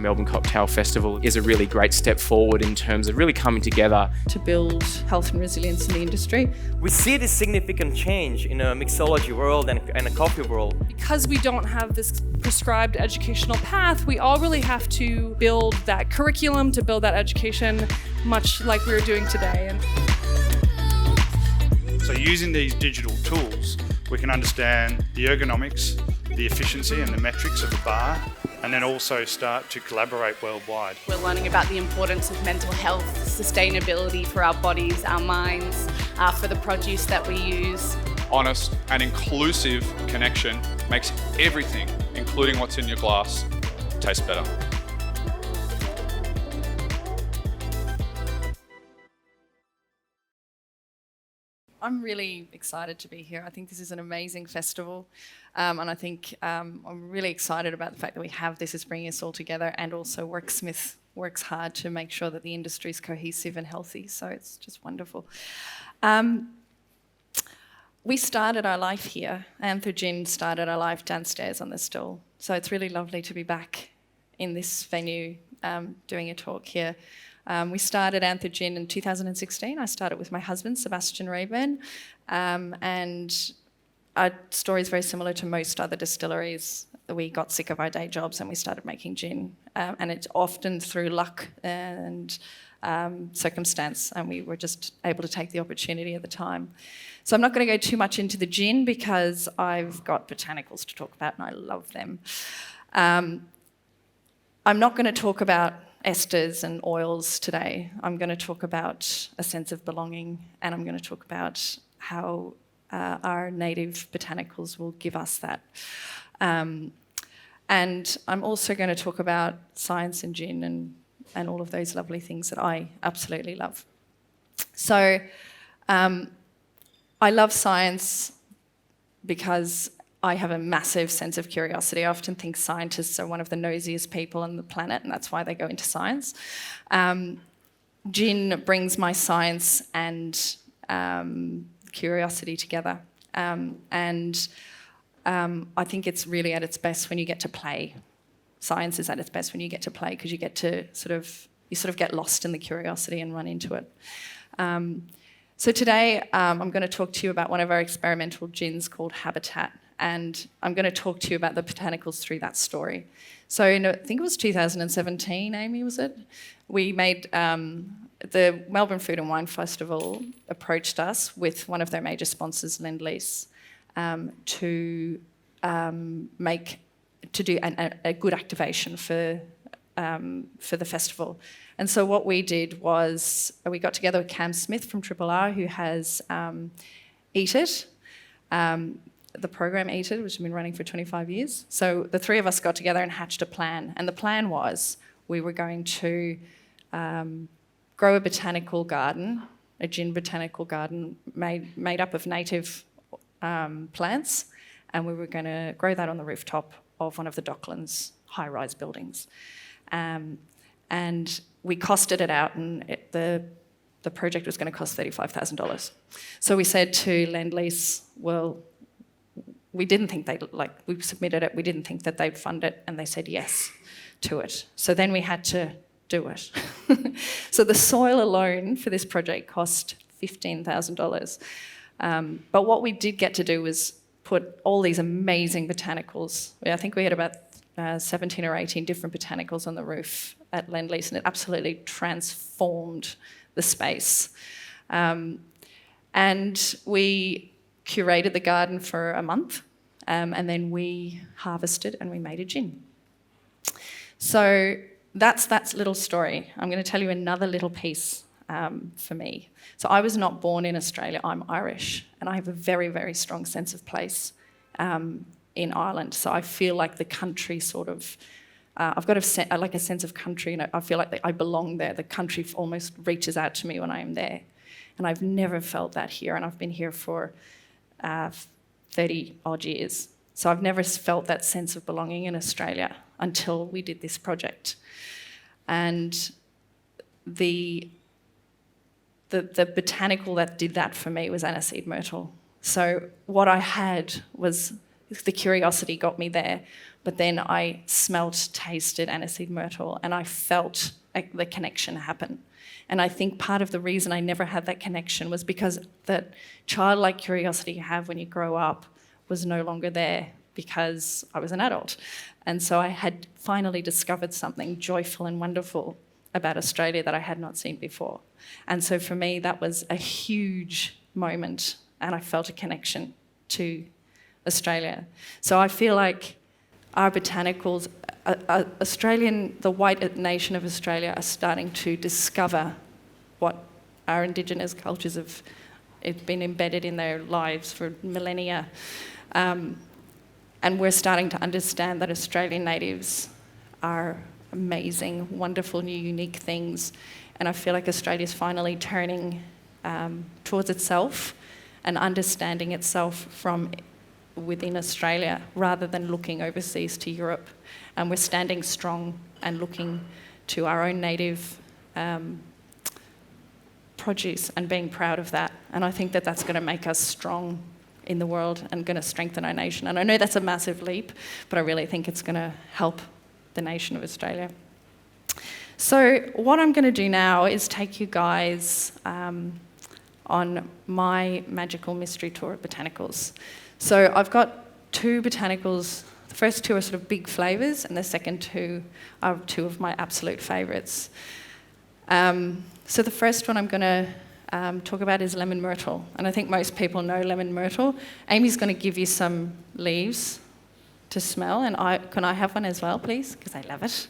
Melbourne Cocktail Festival is a really great step forward in terms of really coming together to build health and resilience in the industry. We see this significant change in a mixology world and a coffee world. Because we don't have this prescribed educational path, we all really have to build that curriculum, to build that education, much like we were doing today. So using these digital tools, we can understand the ergonomics, the efficiency and the metrics of the bar, and then also start to collaborate worldwide. We're learning about the importance of mental health, sustainability for our bodies, our minds, for the produce that we use. Honest and inclusive connection makes everything, including what's in your glass, taste better. I'm really excited to be here. I think this is an amazing festival, and I think I'm really excited about the fact that we have this as bringing us all together, and also Worksmith works hard to make sure that the industry is cohesive and healthy, so it's just wonderful. We started our life here. Anther Gin started our life downstairs on the stall, so it's really lovely to be back in this venue doing a talk here. We started Anther Gin in 2016. I started with my husband, Sebastian Rayburn, and our story is very similar to most other distilleries. We got sick of our day jobs and we started making gin, and it's often through luck and circumstance, and we were just able to take the opportunity at the time. So I'm not going to go too much into the gin because I've got botanicals to talk about and I love them. I'm not going to talk about esters and oils today. I'm going to talk about a sense of belonging, and I'm going to talk about how our native botanicals will give us that. And I'm also going to talk about science and gin and all of those lovely things that I absolutely love. So I love science because I have a massive sense of curiosity. I often think scientists are one of the nosiest people on the planet, and that's why they go into science. Gin brings my science and curiosity together. I think it's really at its best when you get to play. Science is at its best when you get to play, because you get to sort of get lost in the curiosity and run into it. So today I'm going to talk to you about one of our experimental gins called Habitat. And I'm going to talk to you about the botanicals through that story. So I think it was 2017, Amy, was it? We made, the Melbourne Food and Wine Festival approached us with one of their major sponsors, Lend-Lease, to do a good activation for the festival. And so what we did was we got together with Cam Smith from Triple R, who has Eat It, the program Eat It, which has been running for 25 years. So the three of us got together and hatched a plan. And the plan was we were going to grow a botanical garden, a gin botanical garden made up of native plants, and we were going to grow that on the rooftop of one of the Docklands high-rise buildings. And we costed it out, and the project was going to cost $35,000. So we said to Lend-Lease, well, we didn't think we submitted it, we didn't think that they'd fund it, and they said yes to it. So then we had to do it. So the soil alone for this project cost $15,000. But what we did get to do was put all these amazing botanicals. I think we had about 17 or 18 different botanicals on the roof at Lend-Lease, and it absolutely transformed the space. And we curated the garden for a month, and then we harvested and we made a gin. So that's that little story. I'm going to tell you another little piece for me. So I was not born in Australia, I'm Irish, and I have a very, very strong sense of place in Ireland. So I feel like the country sort of, I've got a sense of country, and I feel like I belong there. The country almost reaches out to me when I am there. And I've never felt that here, and I've been here for 30 odd years. So I've never felt that sense of belonging in Australia until we did this project. And the botanical that did that for me was aniseed myrtle. So what I had was, the curiosity got me there, But then I smelt, tasted aniseed myrtle, and I felt the connection happen. And I think part of the reason I never had that connection was because that childlike curiosity you have when you grow up was no longer there because I was an adult. And so I had finally discovered something joyful and wonderful about Australia that I had not seen before. And so for me, that was a huge moment, and I felt a connection to Australia. So I feel like our botanicals, the white nation of Australia, are starting to discover what our Indigenous cultures have been embedded in their lives for millennia. And we're starting to understand that Australian natives are amazing, wonderful, new, unique things. And I feel like Australia's finally turning towards itself and understanding itself from within Australia rather than looking overseas to Europe. And we're standing strong and looking to our own native produce and being proud of that. And I think that that's going to make us strong in the world and going to strengthen our nation. And I know that's a massive leap, but I really think it's going to help the nation of Australia. So what I'm going to do now is take you guys on my magical mystery tour of botanicals. So I've got 2 botanicals. The first 2 are sort of big flavours, and the second 2 are 2 of my absolute favourites. So the first one I'm going to talk about is lemon myrtle, and I think most people know lemon myrtle. Amy's going to give you some leaves to smell, and can I have one as well, please? Because I love it.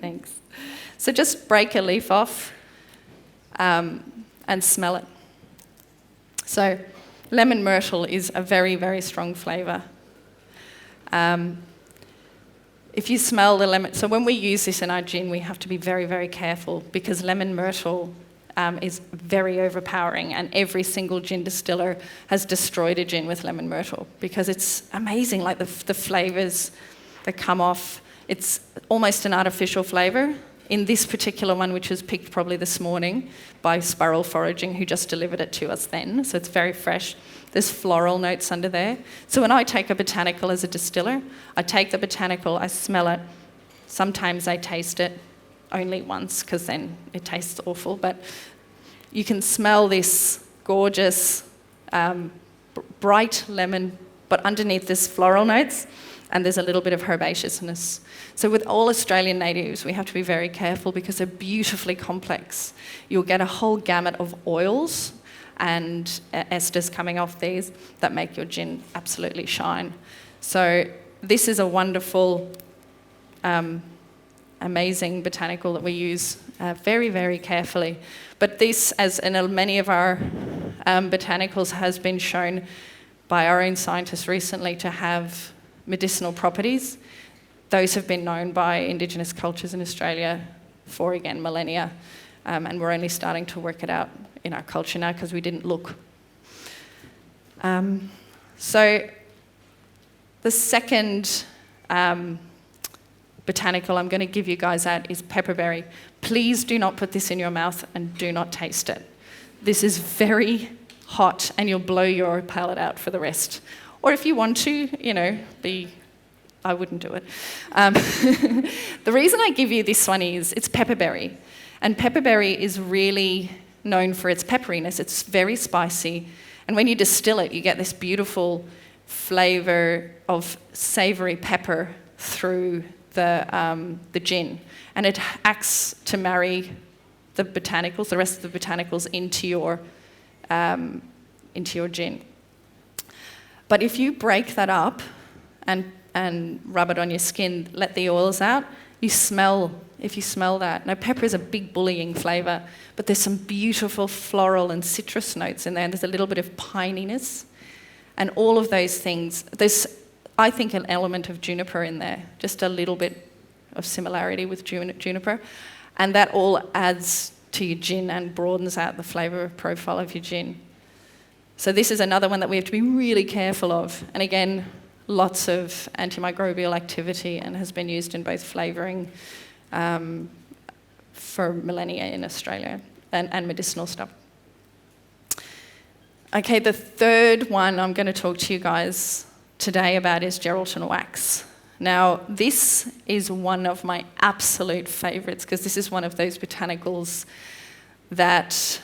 Thanks. So just break a leaf off and smell it. So lemon myrtle is a very, very strong flavour. If you smell the lemon, so when we use this in our gin, we have to be very, very careful because lemon myrtle is very overpowering, and every single gin distiller has destroyed a gin with lemon myrtle because it's amazing, like the flavours that come off. It's almost an artificial flavour. In this particular one, which was picked probably this morning by Sparrow Foraging, who just delivered it to us then, so it's very fresh. There's floral notes under there. So when I take a botanical as a distiller, I take the botanical, I smell it. Sometimes I taste it only once because then it tastes awful, but you can smell this gorgeous bright lemon, but underneath there's floral notes and there's a little bit of herbaceousness. So with all Australian natives, we have to be very careful because they're beautifully complex. You'll get a whole gamut of oils and esters coming off these that make your gin absolutely shine. So this is a wonderful, amazing botanical that we use very, very carefully. But this, as in many of our botanicals, has been shown by our own scientists recently to have medicinal properties. Those have been known by Indigenous cultures in Australia for, again, millennia, and we're only starting to work it out in our culture now because we didn't look. So the second botanical I'm going to give you guys out is pepperberry. Please do not put this in your mouth and do not taste it. This is very hot and you'll blow your palate out for the rest. Or if you want to, I wouldn't do it. The reason I give you this one is it's pepperberry. And pepperberry is really known for its pepperiness. It's very spicy. And when you distill it, you get this beautiful flavour of savoury pepper through the gin. And it acts to marry the botanicals, the rest of the botanicals, into your gin. But if you break that up and rub it on your skin, let the oils out, if you smell that. Now, pepper is a big bullying flavour, but there's some beautiful floral and citrus notes in there, and there's a little bit of pininess. And all of those things, there's, I think, an element of juniper in there, just a little bit of similarity with juniper. And that all adds to your gin and broadens out the flavour profile of your gin. So this is another one that we have to be really careful of. And again, lots of antimicrobial activity and has been used in both flavouring for millennia in Australia and medicinal stuff. Okay, the third one I'm going to talk to you guys today about is Geraldton wax. Now, this is one of my absolute favourites because this is one of those botanicals that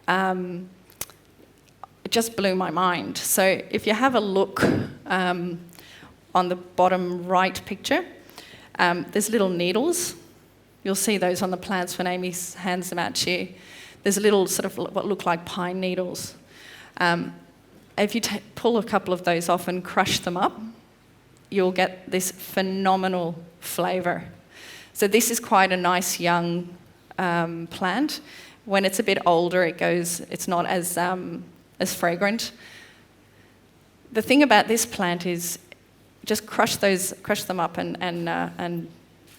it just blew my mind. So if you have a look on the bottom right picture, there's little needles. You'll see those on the plants when Amy hands them out to you. There's little sort of what look like pine needles. If you pull a couple of those off and crush them up, you'll get this phenomenal flavour. So this is quite a nice young plant. When it's a bit older, it's not as fragrant. The thing about this plant is just crush them up and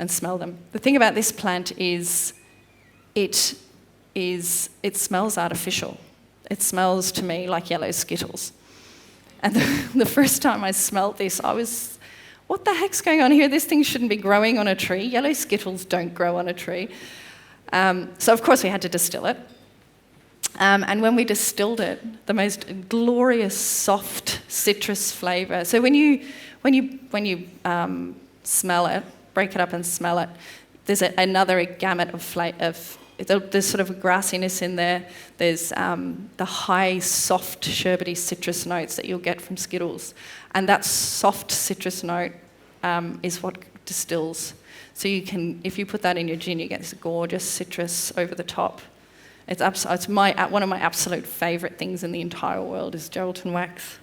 smell them. The thing about this plant is it smells artificial. It smells to me like yellow Skittles. And the first time I smelled this, I was, what the heck's going on here? This thing shouldn't be growing on a tree. Yellow Skittles don't grow on a tree. So of course we had to distill it. And when we distilled it, the most glorious, soft citrus flavour. So when you smell it, break it up and smell it, there's another gamut of there's sort of a grassiness in there. There's the high, soft, sherbety citrus notes that you'll get from Skittles. And that soft citrus note is what distills. So you can, if you put that in your gin, you get this gorgeous citrus over the top. It's one of my absolute favourite things in the entire world is Geraldton wax.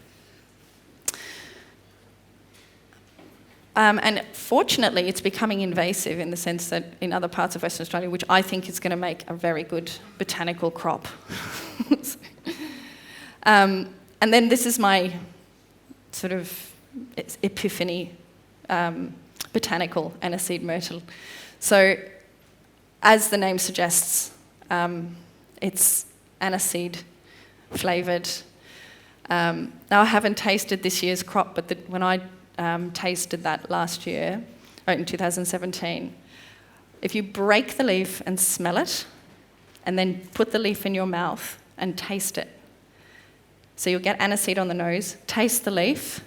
And fortunately, it's becoming invasive in the sense that in other parts of Western Australia, which I think is going to make a very good botanical crop. And then this is my sort of epiphany botanical aniseed myrtle. So as the name suggests, it's aniseed flavoured. Now I haven't tasted this year's crop, but when I tasted that last year, in 2017, if you break the leaf and smell it, and then put the leaf in your mouth and taste it. So you'll get aniseed on the nose, taste the leaf,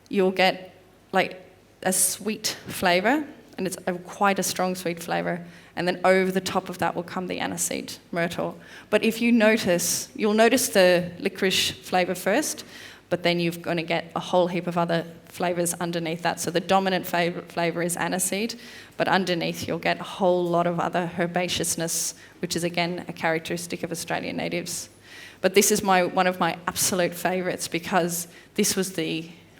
you'll get like a sweet flavour, and it's quite a strong sweet flavour, and then over the top of that will come the aniseed myrtle. But if you notice, you'll notice the licorice flavour first, but then you're going to get a whole heap of other flavours underneath that. So the dominant flavour is aniseed, but underneath you'll get a whole lot of other herbaceousness, which is again a characteristic of Australian natives. But this is one of my absolute favourites because this was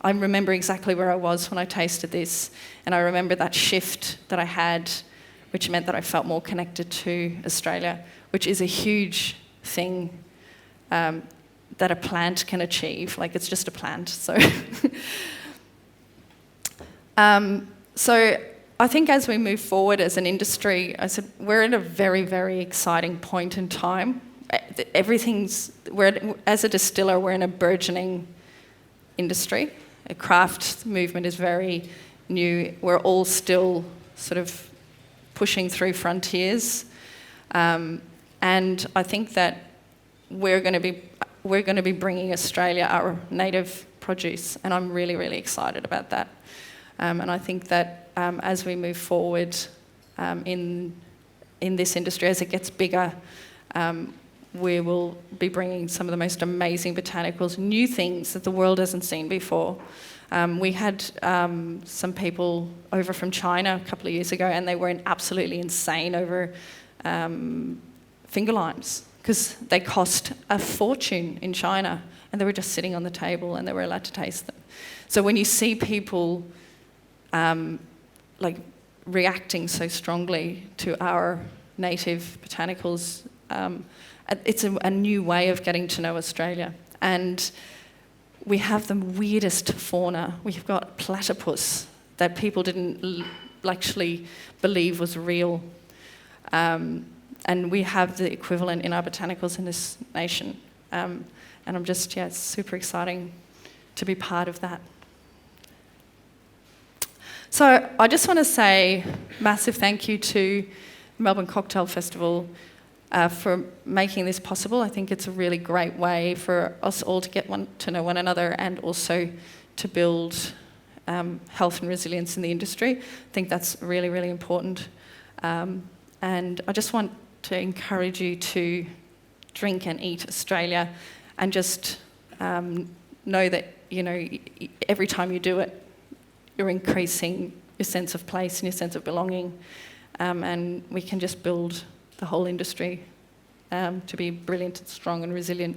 I remember exactly where I was when I tasted this, and I remember that shift that I had, which meant that I felt more connected to Australia, which is a huge thing that a plant can achieve. Like, it's just a plant. So, so I think as we move forward as an industry, I said we're at a very, very exciting point in time. As a distiller, we're in a burgeoning industry. The craft movement is very new. We're all still sort of pushing through frontiers, and I think that we're going to be bringing Australia our native produce, and I'm really, really excited about that. And I think that as we move forward in this industry, as it gets bigger, we will be bringing some of the most amazing botanicals, new things that the world hasn't seen before. We had some people over from China a couple of years ago, and they were absolutely insane over finger limes because they cost a fortune in China, and they were just sitting on the table and they were allowed to taste them. So when you see people like reacting so strongly to our native botanicals, it's a new way of getting to know Australia. And we have the weirdest fauna. We've got platypus that people didn't actually believe was real. And we have the equivalent in our botanicals in this nation. And I'm just, it's super exciting to be part of that. So I just want to say massive thank you to the Melbourne Cocktail Festival for making this possible. I think it's a really great way for us all to get to know one another and also to build health and resilience in the industry. I think that's really, really important. And I just want to encourage you to drink and eat Australia, and just know that, you know, every time you do it, you're increasing your sense of place and your sense of belonging, and we can just build the whole industry to be brilliant and strong and resilient.